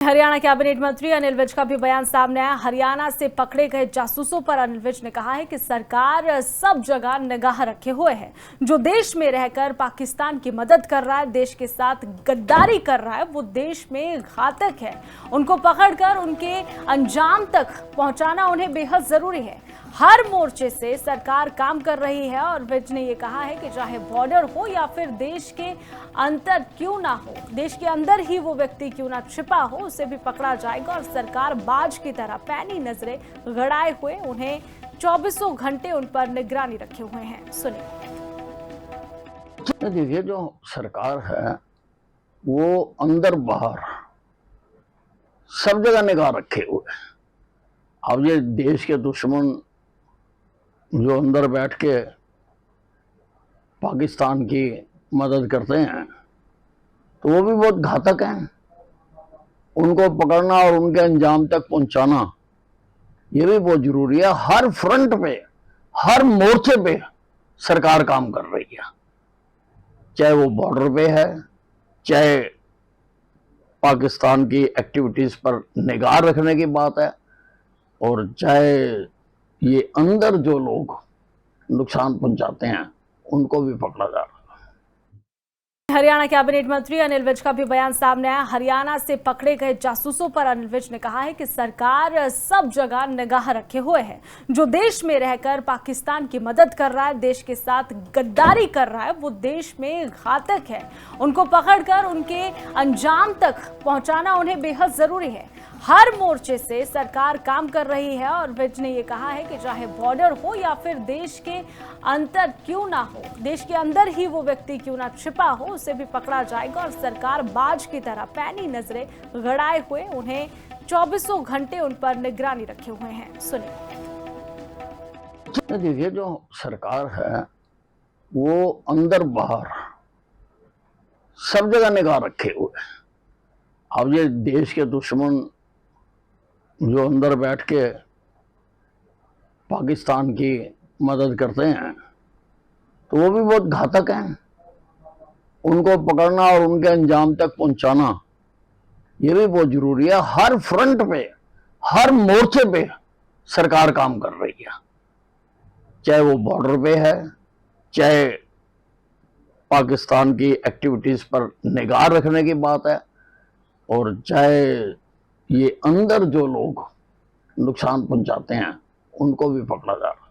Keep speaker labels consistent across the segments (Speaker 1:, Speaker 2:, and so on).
Speaker 1: Haryana cabinet मंत्री अनिल विज का भी बयान सामने आया। हरियाणा से पकड़े गए जासूसों पर अनिल विज ने कहा है कि सरकार सब जगह निगाह रखे हुए है। जो देश में रहकर पाकिस्तान की मदद कर रहा है, देश के साथ गद्दारी कर रहा है, वो देश में घातक है। उनको पकड़कर उनके अंजाम तक पहुंचाना उन्हें बेहद जरूरी है। हर मोर्चे से सरकार काम कर रही है और विज ने ये कहा है कि चाहे बॉर्डर हो या फिर देश के अंदर क्यों ना हो, देश के अंदर ही वो व्यक्ति क्यों ना छिपा हो, उसे भी पकड़ा जाएगा। और सरकार बाज की तरह पैनी नजरें गड़ाए हुए उन्हें 24 घंटे उन पर निगरानी रखे हुए हैं। सुनिए।
Speaker 2: देखिए, जो सरकार है वो अंदर बाहर सब जगह निगाह रखे हुए। अब ये देश के दुश्मन जो अंदर बैठ के पाकिस्तान की मदद करते हैं, तो वो भी बहुत घातक हैं। उनको पकड़ना और उनके अंजाम तक पहुंचाना ये भी बहुत जरूरी है। हर फ्रंट पे, हर मोर्चे पे सरकार काम कर रही है, चाहे वो बॉर्डर पे है, चाहे पाकिस्तान की एक्टिविटीज पर निगाह रखने की बात है, और चाहे ये अंदर जो लोग नुकसान पहुंचाते हैं उनको भी पकड़ा जा रहा है।
Speaker 1: हरियाणा कैबिनेट मंत्री अनिल विज का भी बयान सामने आया। हरियाणा से पकड़े गए जासूसों पर अनिल विज ने कहा है कि सरकार सब जगह निगाह रखे हुए है। जो देश में रहकर पाकिस्तान की मदद कर रहा है, देश के साथ गद्दारी कर रहा है, वो देश में घातक है। उनको पकड़कर उनके अंजाम तक पहुंचाना उन्हें बेहद जरूरी है। हर मोर्चे से सरकार काम कर रही है और विज ने ये कहा है कि चाहे बॉर्डर हो या फिर देश के अंदर क्यों ना हो, देश के अंदर ही वो व्यक्ति क्यों ना छिपा हो, उसे भी पकड़ा जाएगा। और सरकार बाज की तरह पैनी नजरें गड़ाए हुए उन्हें 24 घंटे उन पर निगरानी रखे हुए हैं। सुनिए।
Speaker 2: देखिए, जो सरकार है वो अंदर बाहर सब जगह निगाह रखे हुए। अब ये देश के दुश्मन जो अंदर बैठ के पाकिस्तान की मदद करते हैं, तो वो भी बहुत घातक हैं। उनको पकड़ना और उनके अंजाम तक पहुंचाना ये भी बहुत जरूरी है। हर फ्रंट पे, हर मोर्चे पे सरकार काम कर रही है, चाहे वो बॉर्डर पे है, चाहे पाकिस्तान की एक्टिविटीज पर निगाह रखने की बात है, और चाहे ये अंदर जो लोग नुकसान पहुंचाते हैं उनको भी पकड़ा जा रहा है।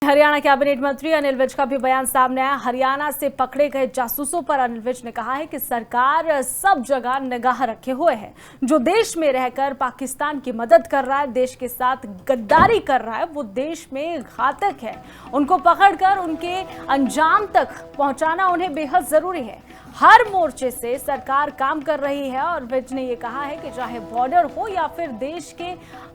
Speaker 1: हरियाणा कैबिनेट मंत्री अनिल विज का भी बयान सामने आया। हरियाणा से पकड़े गए जासूसों पर अनिल विज ने कहा है कि सरकार सब जगह निगाह रखे हुए है। जो देश में रहकर पाकिस्तान की मदद कर रहा है, देश के साथ गद्दारी कर रहा है, वो देश में घातक है। उनको पकड़कर उनके अंजाम तक पहुंचाना उन्हें बेहद जरूरी है। हर मोर्चे से सरकार काम कर रही है और विज ने ये कहा है कि चाहे बॉर्डर हो या फिर देश के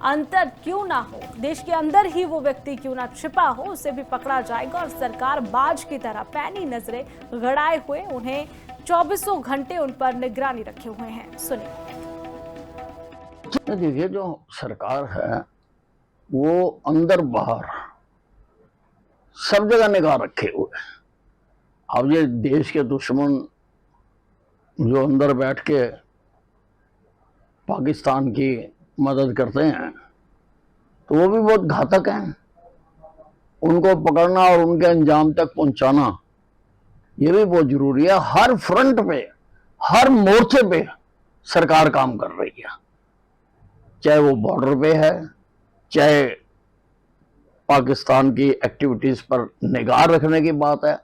Speaker 1: अंदर क्यों ना हो, देश के अंदर ही वो व्यक्ति क्यों ना छिपा हो, उसे भी पकड़ा जाएगा। और सरकार बाज की तरह पैनी नजरें गड़ाए हुए उन्हें 24 घंटे उन पर निगरानी रखे हुए हैं। सुनिए।
Speaker 2: देखिए, जो सरकार है वो अंदर बाहर सब जगह निगाह रखे हुए। अब ये देश के दुश्मन जो अंदर बैठ के पाकिस्तान की मदद करते हैं, तो वो भी बहुत घातक हैं। उनको पकड़ना और उनके अंजाम तक पहुंचाना ये भी बहुत जरूरी है। हर फ्रंट पे, हर मोर्चे पे सरकार काम कर रही है, चाहे वो बॉर्डर पे है, चाहे पाकिस्तान की एक्टिविटीज पर निगाह रखने की बात है,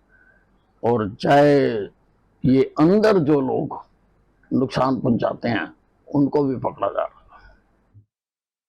Speaker 2: और चाहे ये अंदर जो लोग नुकसान पहुंचाते हैं उनको भी पकड़ा जा रहा है।